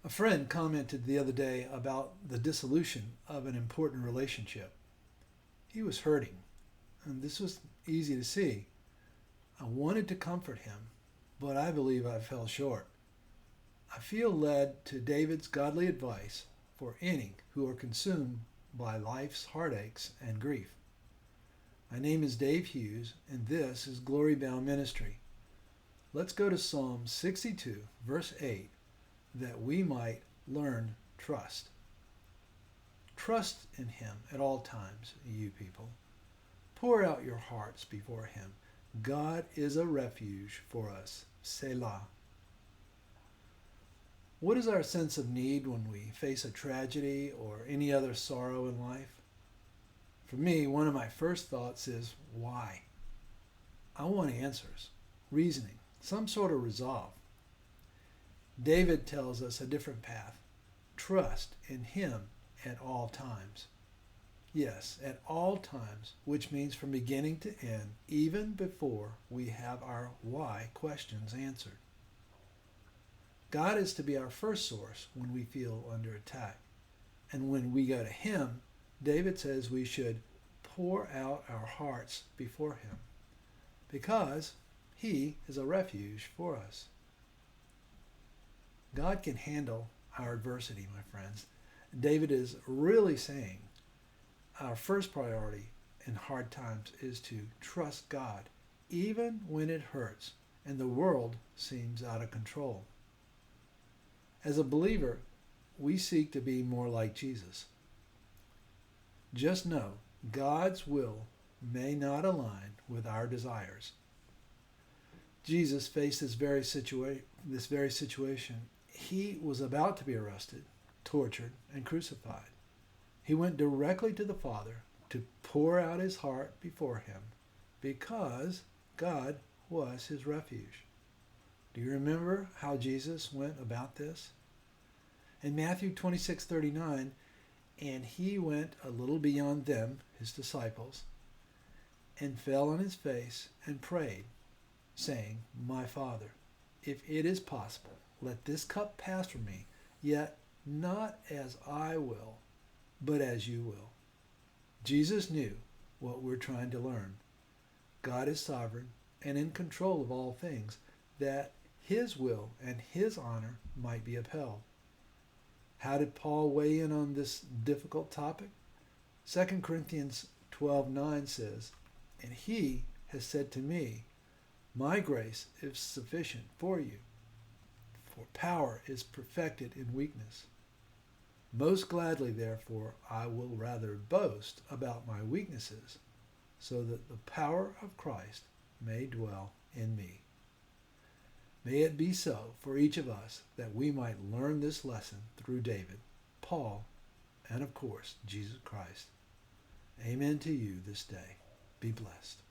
A friend commented the other day about the dissolution of an important relationship. He was hurting, and this was easy to see. I wanted to comfort him, but I believe I fell short. I feel led to David's godly advice for any who are consumed by life's heartaches and grief. My name is Dave Hughes, and this is Glory Bound Ministry. Let's go to Psalm 62, verse 8, that we might learn trust. Trust in him at all times, you people. Pour out your hearts before him. God is a refuge for us. Selah. What is our sense of need when we face a tragedy or any other sorrow in life? For me, one of my first thoughts is, why? I want answers, reasoning, some sort of resolve. David tells us a different path. Trust in him at all times. Yes, at all times, which means from beginning to end, even before we have our why questions answered. God is to be our first source when we feel under attack. And when we go to him, David says we should pour out our hearts before him, because he is a refuge for us. God can handle our adversity, my friends. David is really saying our first priority in hard times is to trust God, even when it hurts and the world seems out of control. As a believer, we seek to be more like Jesus. Just know God's will may not align with our desires. Jesus faced this very situation. He was about to be arrested, tortured, and crucified. He went directly to the Father to pour out his heart before him because God was his refuge. Do you remember how Jesus went about this? In Matthew 26:39, and he went a little beyond them, his disciples, and fell on his face and prayed, saying, My Father, if it is possible, let this cup pass from me, yet not as I will, but as you will. Jesus knew what we're trying to learn. God is sovereign and in control of all things, that his will and his honor might be upheld. How did Paul weigh in on this difficult topic? 2 Corinthians 12:9 says, And he has said to me, My grace is sufficient for you, for power is perfected in weakness. Most gladly, therefore, I will rather boast about my weaknesses, so that the power of Christ may dwell in me. May it be so for each of us that we might learn this lesson through David, Paul, and of course, Jesus Christ. Amen to you this day. Be blessed.